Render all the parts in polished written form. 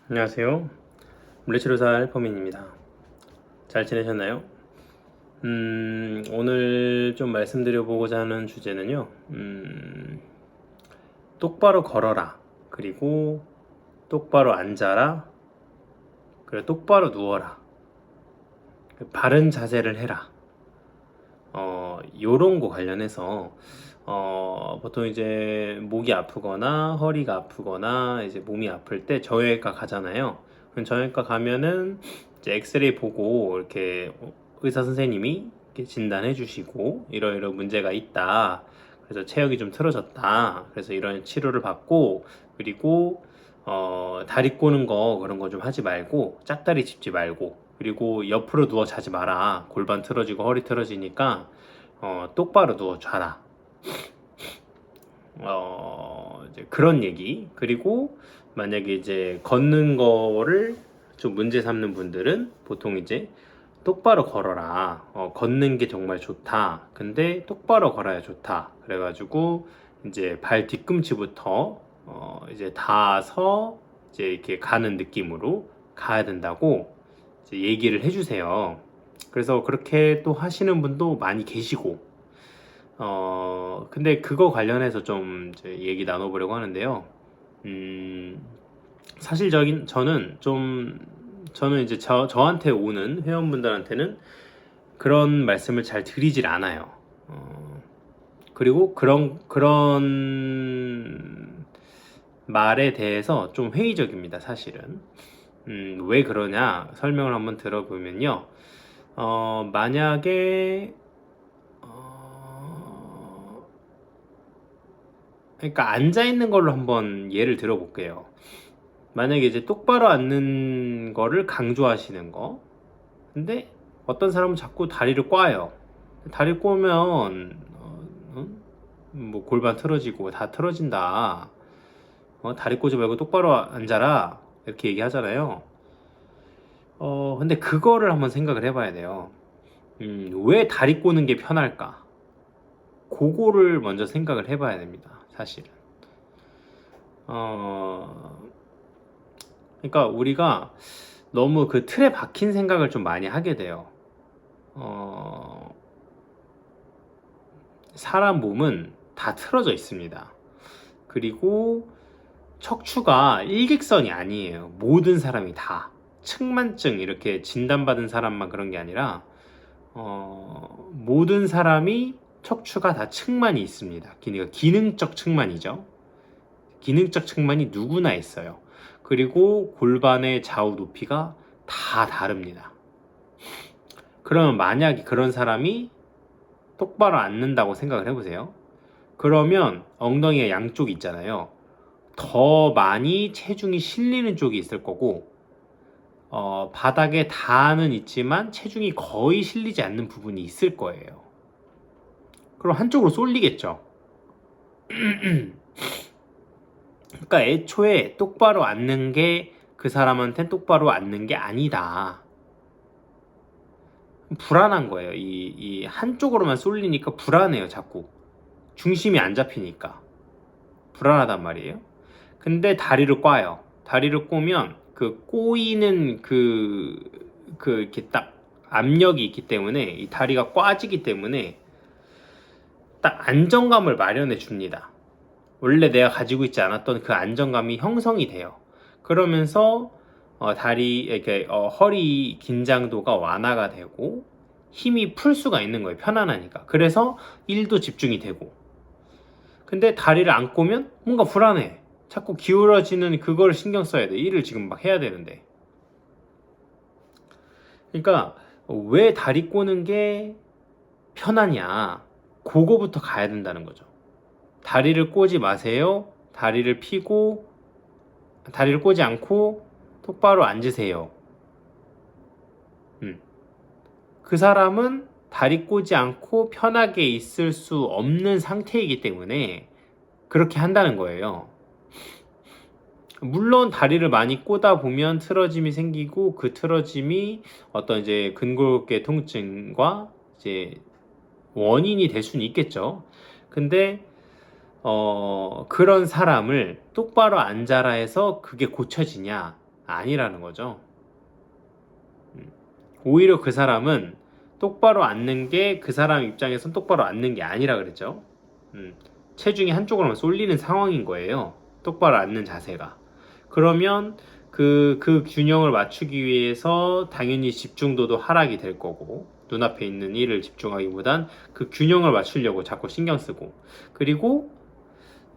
안녕하세요. 물리치료사 헬퍼민입니다. 잘 지내셨나요? 오늘 좀 말씀드려보고자 하는 주제는요. 똑바로 걸어라. 그리고 똑바로 앉아라. 그리고 똑바로 누워라. 바른 자세를 해라. 요런 거 관련해서 보통 이제 목이 아프거나 허리가 아프거나 이제 몸이 아플 때 정형외과 가잖아요. 그럼 정형외과 가면은 이제 엑스레이 보고 이렇게 의사 선생님이 이렇게 진단해 주시고 이러이러 문제가 있다. 그래서 체력이 좀 틀어졌다. 그래서 이런 치료를 받고 그리고 다리 꼬는 거 그런 거 좀 하지 말고 짝다리 짚지 말고 그리고 옆으로 누워 자지 마라. 골반 틀어지고 허리 틀어지니까 똑바로 누워 자라. 이제 그런 얘기. 그리고 만약에 이제 걷는 거를 좀 문제 삼는 분들은 보통 이제 똑바로 걸어라. 걷는 게 정말 좋다. 근데 똑바로 걸어야 좋다. 그래가지고 이제 발 뒤꿈치부터 이제 닿아서 이제 이렇게 가는 느낌으로 가야 된다고 이제 얘기를 해주세요. 그래서 그렇게 또 하시는 분도 많이 계시고, 근데 그거 관련해서 좀 이제 얘기 나눠보려고 하는데요. 사실적인 저는 이제 저한테 오는 회원분들한테는 그런 말씀을 잘 드리질 않아요. 그리고 그런 말에 대해서 좀 회의적입니다, 사실은. 왜 그러냐 설명을 한번 들어보면요. 만약에 그러니까 앉아 있는 걸로 한번 예를 들어볼게요. 만약에 이제 똑바로 앉는 거를 강조하시는 거. 근데 어떤 사람은 자꾸 다리를 꽈요. 다리 꼬면 뭐 골반 틀어지고 다 틀어진다. 다리 꼬지 말고 똑바로 앉아라. 이렇게 얘기하잖아요. 근데 그거를 한번 생각을 해봐야 돼요. 왜 다리 꼬는 게 편할까? 그거를 먼저 생각을 해봐야 됩니다. 사실은. 그러니까 우리가 너무 그 틀에 박힌 생각을 좀 많이 하게 돼요. 사람 몸은 다 틀어져 있습니다. 그리고 척추가 일직선이 아니에요. 모든 사람이 다. 측만증 이렇게 진단받은 사람만 그런 게 아니라 모든 사람이 척추가 다 측만이 있습니다. 그러니까 기능적 측만이죠. 기능적 측만이 누구나 있어요. 그리고 골반의 좌우 높이가 다 다릅니다. 그러면 만약에 그런 사람이 똑바로 앉는다고 생각을 해보세요. 그러면 엉덩이의 양쪽이 있잖아요. 더 많이 체중이 실리는 쪽이 있을 거고 바닥에 닿아는 있지만 체중이 거의 실리지 않는 부분이 있을 거예요. 그럼 한쪽으로 쏠리겠죠. 그러니까 애초에 똑바로 앉는 게 그 사람한테는 똑바로 앉는 게 아니다. 불안한 거예요. 이 한쪽으로만 쏠리니까 불안해요, 자꾸. 중심이 안 잡히니까. 불안하단 말이에요. 근데 다리를 꽈요. 다리를 꼬면 그 꼬이는 이렇게 딱 압력이 있기 때문에 이 다리가 꽈지기 때문에 딱 안정감을 마련해 줍니다. 원래 내가 가지고 있지 않았던 그 안정감이 형성이 돼요. 그러면서 다리 이렇게 허리 긴장도가 완화가 되고 힘이 풀 수가 있는 거예요. 편안하니까. 그래서 일도 집중이 되고. 근데 다리를 안 꼬면 뭔가 불안해. 자꾸 기울어지는 그걸 신경 써야 돼. 일을 지금 막 해야 되는데. 그러니까 왜 다리 꼬는 게 편하냐? 그거부터 가야 된다는 거죠. 다리를 꼬지 마세요. 다리를 펴고 다리를 꼬지 않고 똑바로 앉으세요. 그 사람은 다리 꼬지 않고 편하게 있을 수 없는 상태이기 때문에 그렇게 한다는 거예요. 물론 다리를 많이 꼬다 보면 틀어짐이 생기고 그 틀어짐이 어떤 이제 근골격 통증과 이제 원인이 될 수는 있겠죠. 근데 그런 사람을 똑바로 앉아라 해서 그게 고쳐지냐? 아니라는 거죠. 오히려 그 사람은 똑바로 앉는 게 그 사람 입장에선 똑바로 앉는 게 아니라 그랬죠. 체중이 한쪽으로만 쏠리는 상황인 거예요. 똑바로 앉는 자세가. 그러면 그 균형을 맞추기 위해서 당연히 집중도도 하락이 될 거고, 눈앞에 있는 일을 집중하기보단 그 균형을 맞추려고 자꾸 신경 쓰고, 그리고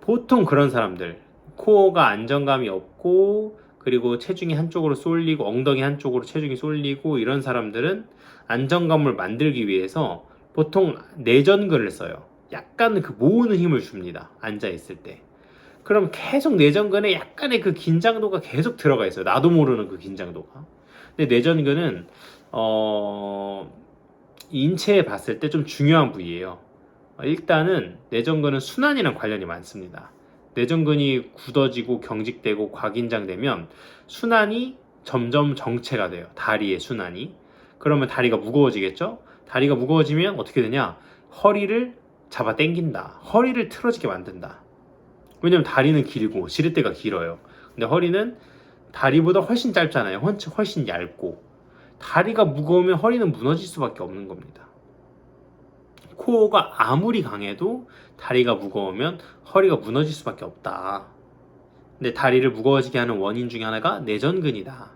보통 그런 사람들, 코어가 안정감이 없고, 그리고 체중이 한쪽으로 쏠리고, 엉덩이 한쪽으로 체중이 쏠리고, 이런 사람들은 안정감을 만들기 위해서 보통 내전근을 써요. 약간 그 모으는 힘을 줍니다. 앉아있을 때. 그럼 계속 내전근에 약간의 그 긴장도가 계속 들어가 있어요. 나도 모르는 그 긴장도가. 근데 내전근은 인체에 봤을 때 좀 중요한 부위예요. 일단은 내전근은 순환이랑 관련이 많습니다. 내전근이 굳어지고 경직되고 과긴장되면 순환이 점점 정체가 돼요. 다리의 순환이. 그러면 다리가 무거워지겠죠? 다리가 무거워지면 어떻게 되냐? 허리를 잡아 당긴다. 허리를 틀어지게 만든다. 왜냐면 다리는 길고 지렛대가 길어요. 근데 허리는 다리보다 훨씬 짧잖아요. 훨씬 얇고. 다리가 무거우면 허리는 무너질 수밖에 없는 겁니다. 코어가 아무리 강해도 다리가 무거우면 허리가 무너질 수밖에 없다. 근데 다리를 무거워지게 하는 원인 중에 하나가 내전근이다.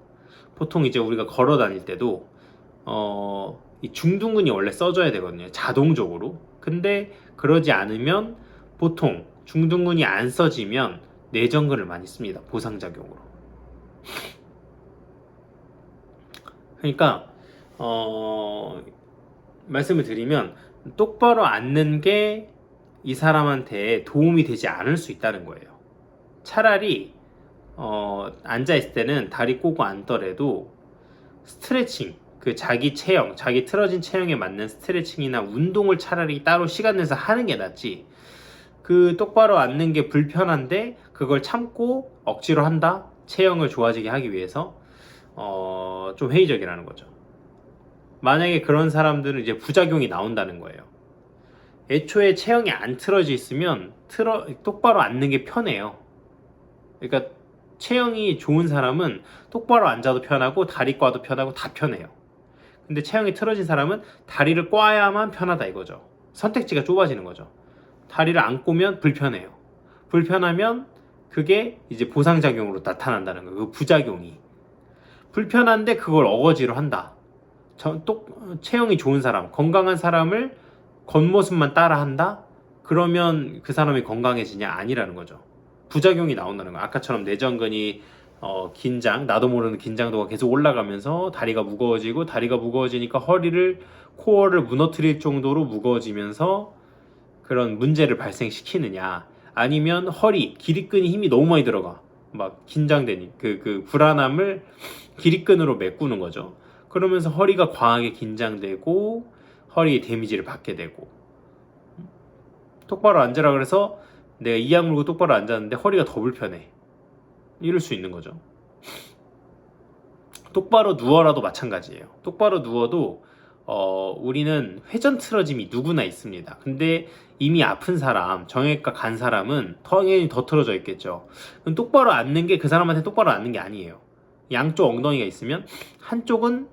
보통 이제 우리가 걸어 다닐 때도 이 중둔근이 원래 써줘야 되거든요. 자동적으로. 근데 그러지 않으면 보통 중둔근이 안 써지면 내전근을 많이 씁니다. 보상작용으로. 그러니까 말씀을 드리면 똑바로 앉는 게 이 사람한테 도움이 되지 않을 수 있다는 거예요. 차라리 앉아있을 때는 다리 꼬고 앉더라도 스트레칭, 그 자기 체형, 자기 틀어진 체형에 맞는 스트레칭이나 운동을 차라리 따로 시간 내서 하는 게 낫지. 그 똑바로 앉는 게 불편한데 그걸 참고 억지로 한다? 체형을 좋아지게 하기 위해서 좀 회의적이라는 거죠. 만약에 그런 사람들은 이제 부작용이 나온다는 거예요. 애초에 체형이 안 틀어져 있으면 똑바로 앉는 게 편해요. 그러니까 체형이 좋은 사람은 똑바로 앉아도 편하고 다리 꽈도 편하고 다 편해요. 근데 체형이 틀어진 사람은 다리를 꽈야만 편하다 이거죠. 선택지가 좁아지는 거죠. 다리를 안 꼬면 불편해요. 불편하면 그게 이제 보상작용으로 나타난다는 거예요. 그 부작용이. 불편한데 그걸 어거지로 한다. 체형이 좋은 사람, 건강한 사람을 겉모습만 따라한다? 그러면 그 사람이 건강해지냐? 아니라는 거죠. 부작용이 나온다는 거예요. 아까처럼 내전근이 긴장, 나도 모르는 긴장도가 계속 올라가면서 다리가 무거워지고, 다리가 무거워지니까 코어를 무너뜨릴 정도로 무거워지면서 그런 문제를 발생시키느냐, 아니면 기립근이 힘이 너무 많이 들어가 막 긴장되니 그 불안함을 기립근으로 메꾸는 거죠. 그러면서 허리가 과하게 긴장되고 허리에 데미지를 받게 되고, 똑바로 앉으라 그래서 내가 이악 물고 똑바로 앉았는데 허리가 더 불편해. 이럴 수 있는 거죠. 똑바로 누워라도 마찬가지예요. 똑바로 누워도 우리는 회전 틀어짐이 누구나 있습니다. 근데 이미 아픈 사람, 정형외과 간 사람은 당연히 더 틀어져 있겠죠. 그럼 똑바로 앉는 게 그 사람한테 똑바로 앉는 게 아니에요. 양쪽 엉덩이가 있으면 한쪽은,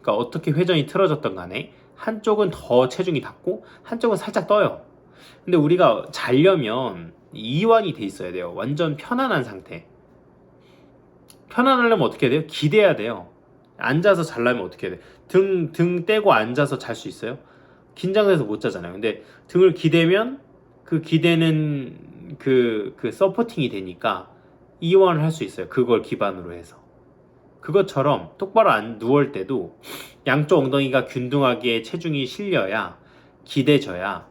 그러니까 어떻게 회전이 틀어졌던 간에 한쪽은 더 체중이 닿고 한쪽은 살짝 떠요. 근데 우리가 자려면 이완이 돼 있어야 돼요. 완전 편안한 상태. 편안하려면 어떻게 해야 돼요? 기대야 돼요. 앉아서 자려면 어떻게 해야 돼? 등 떼고 앉아서 잘 수 있어요? 긴장돼서 못 자잖아요. 근데 등을 기대면 그 기대는 그 서포팅이 되니까 이완을 할 수 있어요. 그걸 기반으로 해서. 그것처럼 똑바로 누울 때도 양쪽 엉덩이가 균등하게 체중이 실려야, 기대져야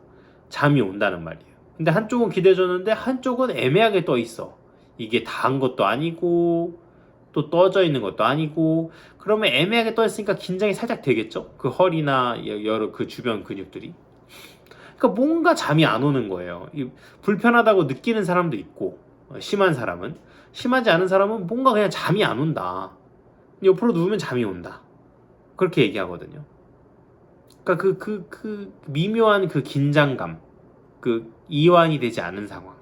잠이 온다는 말이에요. 근데 한쪽은 기대졌는데 한쪽은 애매하게 떠 있어. 이게 닿은 것도 아니고 또 떠져 있는 것도 아니고, 그러면 애매하게 떠 있으니까 긴장이 살짝 되겠죠? 그 허리나 여러 그 주변 근육들이. 그러니까 뭔가 잠이 안 오는 거예요. 불편하다고 느끼는 사람도 있고, 심한 사람은. 심하지 않은 사람은 뭔가 그냥 잠이 안 온다. 옆으로 누우면 잠이 온다. 그렇게 얘기하거든요. 그러니까 그 미묘한 그 긴장감, 그 이완이 되지 않은 상황.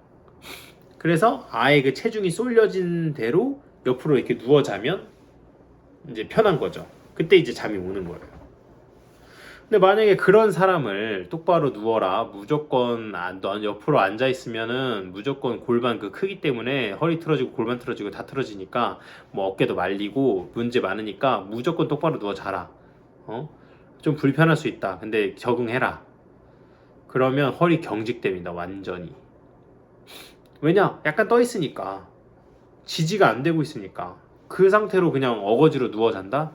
그래서 아예 그 체중이 쏠려진 대로 옆으로 이렇게 누워 자면 이제 편한 거죠. 그때 이제 잠이 오는 거예요. 근데 만약에 그런 사람을 똑바로 누워라, 무조건 넌 옆으로 앉아 있으면은 무조건 골반 그 크기 때문에 허리 틀어지고 골반 틀어지고 다 틀어지니까 뭐 어깨도 말리고 문제 많으니까 무조건 똑바로 누워 자라. 좀 불편할 수 있다. 근데 적응해라. 그러면 허리 경직됩니다. 완전히. 왜냐? 약간 떠 있으니까. 지지가 안 되고 있으니까. 그 상태로 그냥 어거지로 누워 잔다?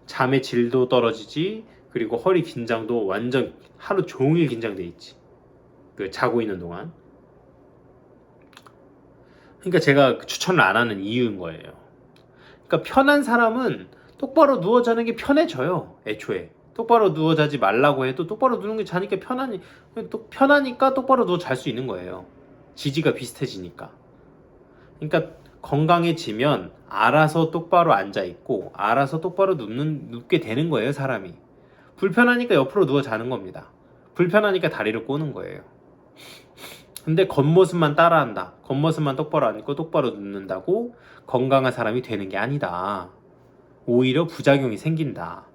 잠의 질도 떨어지지. 그리고 허리 긴장도 완전 하루 종일 긴장돼 있지. 그 자고 있는 동안. 그러니까 제가 추천을 안 하는 이유인 거예요. 그러니까 편한 사람은 똑바로 누워 자는 게 편해져요. 애초에. 똑바로 누워 자지 말라고 해도 똑바로 누는 게 자니까 편하니까 똑바로 누워 잘 수 있는 거예요. 지지가 비슷해지니까. 그러니까 건강해지면 알아서 똑바로 앉아 있고 알아서 똑바로 눕게 되는 거예요, 사람이. 불편하니까 옆으로 누워 자는 겁니다. 불편하니까 다리를 꼬는 거예요. 근데 겉모습만 따라한다. 겉모습만 똑바로 앉고 똑바로 눕는다고 건강한 사람이 되는 게 아니다. 오히려 부작용이 생긴다.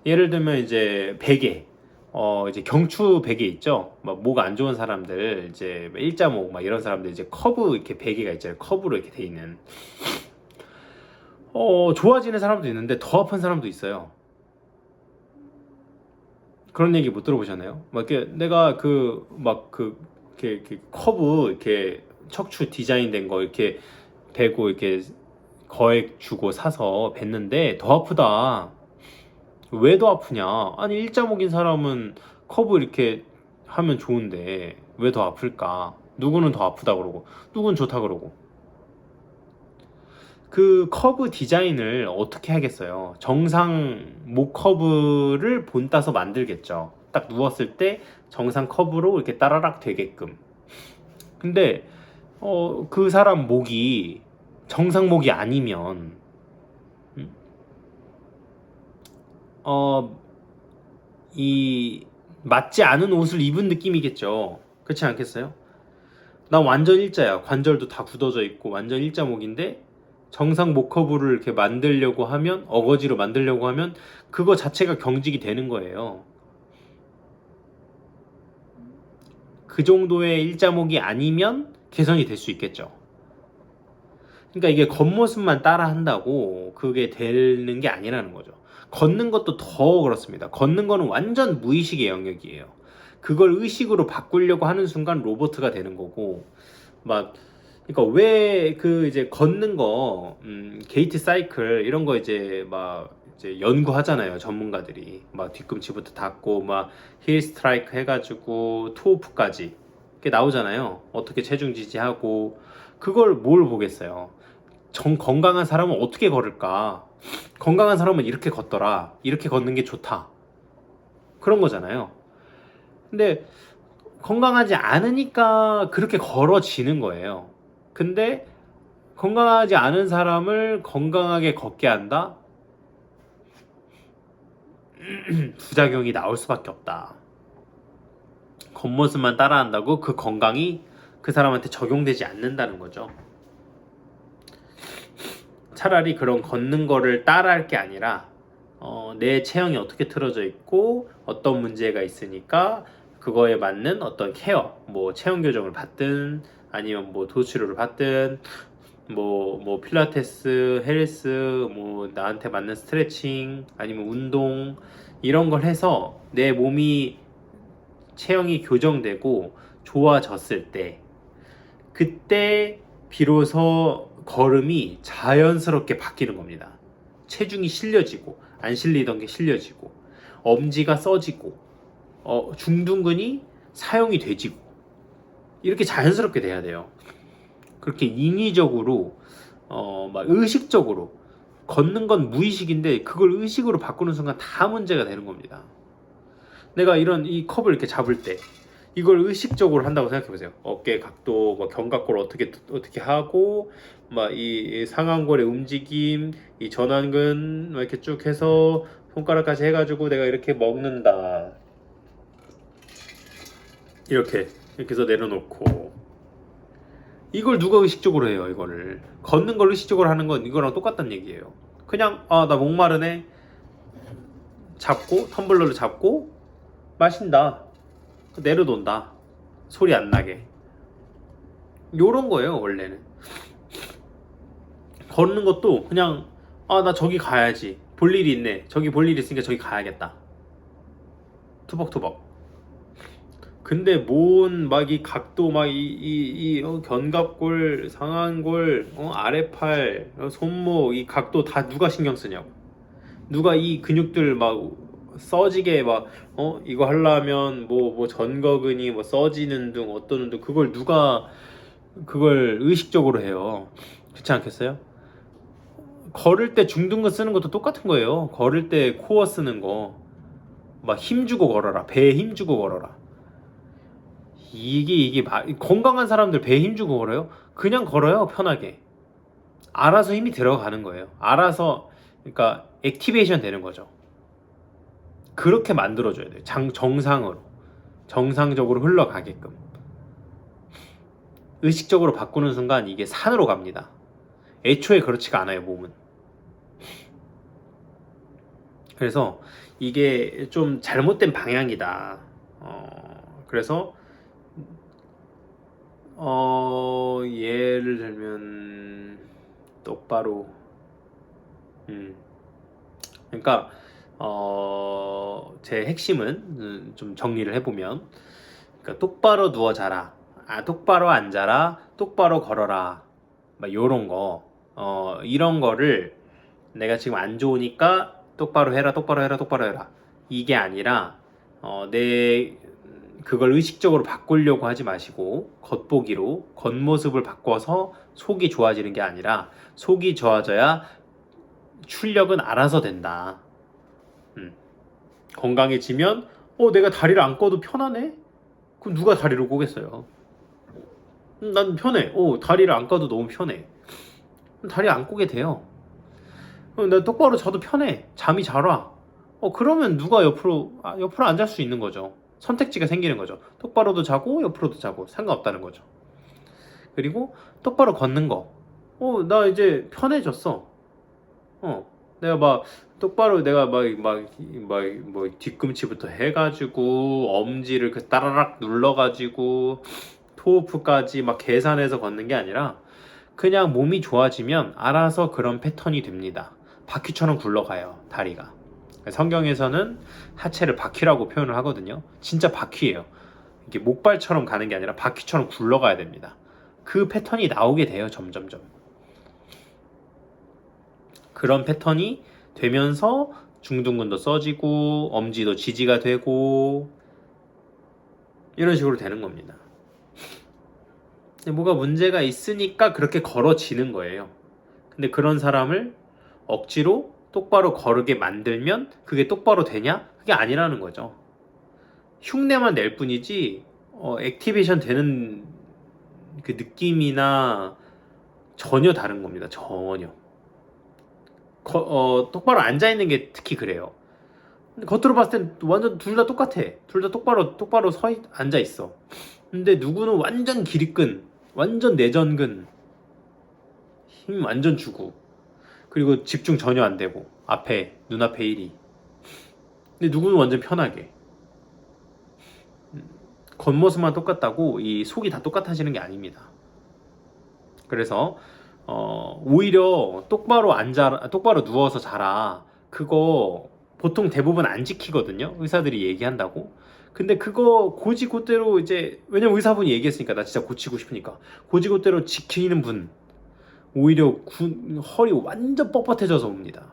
예를 들면 이제 베개, 이제 경추 베개 있죠. 목 안 좋은 사람들, 이제 일자목 막 이런 사람들 이제 커브 이렇게 베개가 있잖아요. 커브로 이렇게 돼 있는. 좋아지는 사람도 있는데 더 아픈 사람도 있어요. 그런 얘기 못 들어보셨나요? 막 이렇게 내가 이렇게 커브 이렇게 척추 디자인된 거 이렇게 대고 이렇게 거액 주고 사서 뱉는데 더 아프다. 왜 더 아프냐? 아니 일자목인 사람은 커브 이렇게 하면 좋은데 왜 더 아플까? 누구는 더 아프다 그러고 누구는 좋다 그러고. 그 커브 디자인을 어떻게 하겠어요? 정상 목 커브를 본따서 만들겠죠. 딱 누웠을 때 정상 커브로 이렇게 따라락 되게끔. 근데 그 사람 목이 정상 목이 아니면 음? 이 맞지 않은 옷을 입은 느낌이겠죠. 그렇지 않겠어요? 난 완전 일자야. 관절도 다 굳어져 있고 완전 일자목인데 정상 목 커브를 이렇게 만들려고 하면 어거지로 만들려고 하면 그거 자체가 경직이 되는 거예요. 그 정도의 일자목이 아니면 개선이 될 수 있겠죠. 그러니까 이게 겉모습만 따라 한다고 그게 되는 게 아니라는 거죠. 걷는 것도 더 그렇습니다. 걷는 거는 완전 무의식의 영역이에요. 그걸 의식으로 바꾸려고 하는 순간 로봇가 되는 거고, 막 그러니까 왜 그 이제 걷는 거, 게이트 사이클 이런 거 이제 연구하잖아요. 전문가들이 막 뒤꿈치부터 닫고 막 힐 스트라이크 해가지고 투오프까지 이렇게 나오잖아요. 어떻게 체중 지지하고 그걸 뭘 보겠어요. 건강한 사람은 어떻게 걸을까? 건강한 사람은 이렇게 걷더라. 이렇게 걷는 게 좋다. 그런 거잖아요. 근데 건강하지 않으니까 그렇게 걸어지는 거예요. 근데 건강하지 않은 사람을 건강하게 걷게 한다? 부작용이 나올 수밖에 없다. 겉모습만 따라한다고 그 건강이 그 사람한테 적용되지 않는다는 거죠. 차라리 그런 걷는 거를 따라할 게 아니라 내 체형이 어떻게 틀어져 있고 어떤 문제가 있으니까 그거에 맞는 어떤 케어, 뭐 체형 교정을 받든 아니면 뭐 도치료를 받든 뭐 필라테스, 헬스, 뭐 나한테 맞는 스트레칭 아니면 운동 이런 걸 해서 내 몸이 체형이 교정되고 좋아졌을 때 그때 비로소 걸음이 자연스럽게 바뀌는 겁니다. 체중이 실려지고 안 실리던 게 실려지고 엄지가 써지고 중둔근이 사용이 되지고 이렇게 자연스럽게 돼야 돼요. 그렇게 인위적으로 막 의식적으로 걷는 건 무의식인데 그걸 의식으로 바꾸는 순간 다 문제가 되는 겁니다. 내가 이 컵을 이렇게 잡을 때 이걸 의식적으로 한다고 생각해 보세요. 어깨 각도, 뭐 견갑골 어떻게 하고, 막 이 상완골의 움직임, 이 전완근 막 이렇게 쭉 해서 손가락까지 해가지고 내가 이렇게 먹는다. 이렇게 해서 내려놓고 이걸 누가 의식적으로 해요? 이거를 걷는 걸 의식적으로 하는 건 이거랑 똑같다는 얘기예요. 그냥 나 목마르네 잡고 텀블러를 잡고 마신다, 내려놓는다, 소리 안 나게. 요런 거예요 원래는. 걷는 것도 그냥 나 저기 가야지, 볼 일이 있네, 저기 볼 일이 있으니까 저기 가야겠다, 투벅투벅. 근데 뭔 막 이 각도 막 견갑골, 상완골, 아래팔, 손목 이 각도 다 누가 신경 쓰냐고. 누가 이 근육들 막 써지게 막 이거 하려면 뭐 전거근이 뭐 써지는 등 어떤 등 그걸 누가 그걸 의식적으로 해요. 그렇지 않겠어요? 걸을 때 중둔근 쓰는 것도 똑같은 거예요. 걸을 때 코어 쓰는 거 막 힘주고 걸어라, 배에 힘주고 걸어라. 이게 건강한 사람들 배에 힘주고 걸어요? 그냥 걸어요, 편하게. 알아서 힘이 들어가는 거예요. 알아서, 그러니까 액티베이션 되는 거죠. 그렇게 만들어줘야 돼요. 정상으로, 정상적으로 흘러가게끔. 의식적으로 바꾸는 순간 이게 산으로 갑니다. 애초에 그렇지가 않아요, 몸은. 그래서 이게 좀 잘못된 방향이다. 그래서 예를 들면 똑바로, 그러니까 제 핵심은 좀 정리를 해보면, 그러니까 똑바로 누워 자라, 똑바로 앉아라, 똑바로 걸어라, 막 요런 거, 이런 거를 내가 지금 안 좋으니까 똑바로 해라, 똑바로 해라, 똑바로 해라, 이게 아니라 내 그걸 의식적으로 바꾸려고 하지 마시고, 겉보기로 겉모습을 바꿔서 속이 좋아지는 게 아니라, 속이 좋아져야 출력은 알아서 된다. 건강해지면 내가 다리를 안 꺼도 편하네? 그럼 누가 다리를 꼬겠어요? 난 편해. 다리를 안 꺼도 너무 편해. 다리 안 꼬게 돼요. 나 똑바로 자도 편해. 잠이 잘 와. 그러면 누가 옆으로 안 잘 수 있는 거죠. 선택지가 생기는 거죠. 똑바로도 자고 옆으로도 자고 상관없다는 거죠. 그리고 똑바로 걷는 거. 나 이제 편해졌어. 내가 막 똑바로 내가 뭐 뒤꿈치부터 해가지고 엄지를 따라락 눌러가지고 토프까지 막 계산해서 걷는 게 아니라, 그냥 몸이 좋아지면 알아서 그런 패턴이 됩니다. 바퀴처럼 굴러가요, 다리가. 성경에서는 하체를 바퀴라고 표현을 하거든요. 진짜 바퀴예요. 이게 목발처럼 가는 게 아니라 바퀴처럼 굴러가야 됩니다. 그 패턴이 나오게 돼요, 점점점. 그런 패턴이 되면서 중둔근도 써지고 엄지도 지지가 되고 이런 식으로 되는 겁니다. 뭐가 문제가 있으니까 그렇게 걸어지는 거예요. 근데 그런 사람을 억지로 똑바로 걸게 만들면 그게 똑바로 되냐? 그게 아니라는 거죠. 흉내만 낼 뿐이지 액티베이션 되는 그 느낌이나 전혀 다른 겁니다. 전혀. 똑바로 앉아있는 게 특히 그래요. 근데 겉으로 봤을 땐 완전 둘 다 똑같아. 둘 다 똑바로 앉아있어. 근데 누구는 완전 기립근, 완전 내전근, 힘 완전 주고, 그리고 집중 전혀 안 되고, 눈앞에 일이. 근데 누구는 완전 편하게. 겉모습만 똑같다고 이 속이 다 똑같아지는 게 아닙니다. 그래서 오히려 똑바로 누워서 자라, 그거 보통 대부분 안 지키거든요, 의사들이 얘기한다고. 근데 그거 고지고대로 이제, 왜냐면 의사분이 얘기했으니까 나 진짜 고치고 싶으니까 고지고대로 지키는 분 오히려 허리 완전 뻣뻣해져서 옵니다.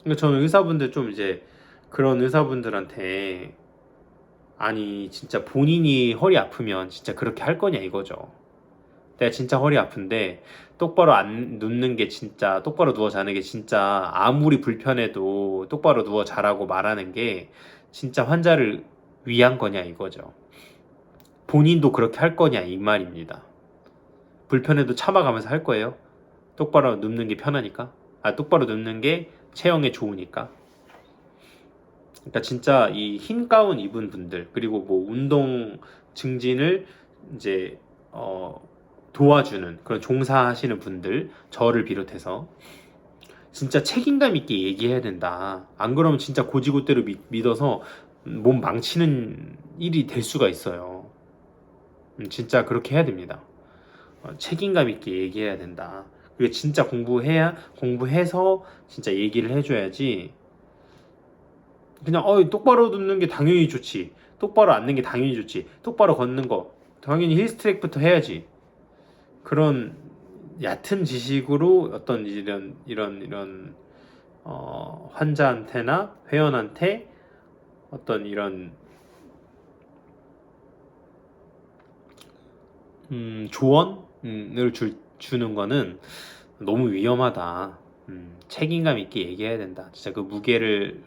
그러니까 저는 의사분들 좀 이제 그런 의사분들한테, 아니 진짜 본인이 허리 아프면 진짜 그렇게 할 거냐 이거죠. 내가 진짜 허리 아픈데 똑바로 안 눕는 게, 진짜 똑바로 누워 자는 게 진짜 아무리 불편해도 똑바로 누워 자라고 말하는 게 진짜 환자를 위한 거냐 이거죠. 본인도 그렇게 할 거냐 이 말입니다. 불편해도 참아가면서 할 거예요? 똑바로 눕는 게 편하니까? 똑바로 눕는 게 체형에 좋으니까? 그러니까 진짜 이 흰 가운 입은 분들, 그리고 뭐 운동 증진을 이제 도와주는 그런 종사하시는 분들, 저를 비롯해서 진짜 책임감 있게 얘기해야 된다. 안 그러면 진짜 고지고대로 믿어서 몸 망치는 일이 될 수가 있어요. 진짜 그렇게 해야 됩니다. 책임감 있게 얘기해야 된다. 그리고 진짜 공부해서 진짜 얘기를 해줘야지. 그냥 똑바로 듣는 게 당연히 좋지. 똑바로 앉는 게 당연히 좋지. 똑바로 걷는 거 당연히 힐스트랙부터 해야지. 그런 얕은 지식으로 어떤 이런 환자한테나 회원한테 어떤 이런 조언을 주는 거는 너무 위험하다. 책임감 있게 얘기해야 된다. 진짜 그 무게를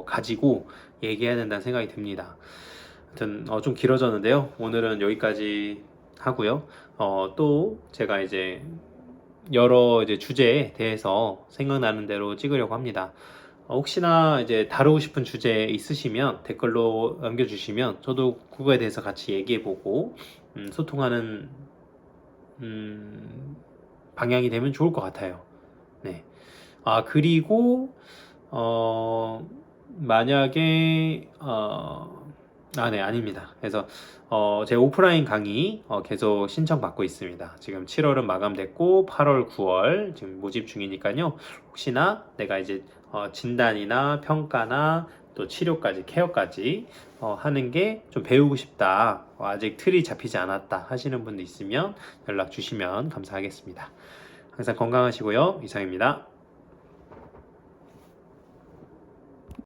가지고 얘기해야 된다는 생각이 듭니다. 하여튼 좀 길어졌는데요. 오늘은 여기까지 하고요. 또 제가 이제 여러 이제 주제에 대해서 생각나는 대로 찍으려고 합니다. 혹시나 이제 다루고 싶은 주제 있으시면 댓글로 남겨주시면 저도 그거에 대해서 같이 얘기해보고 소통하는 방향이 되면 좋을 것 같아요. 네. 그리고 만약에 네, 아닙니다. 그래서 제 오프라인 강의 계속 신청받고 있습니다. 지금 7월은 마감됐고 8월, 9월 지금 모집 중이니까요. 혹시나 내가 이제 진단이나 평가나 또 치료까지 케어까지 하는 게 좀 배우고 싶다. 아직 틀이 잡히지 않았다 하시는 분도 있으면 연락 주시면 감사하겠습니다. 항상 건강하시고요. 이상입니다.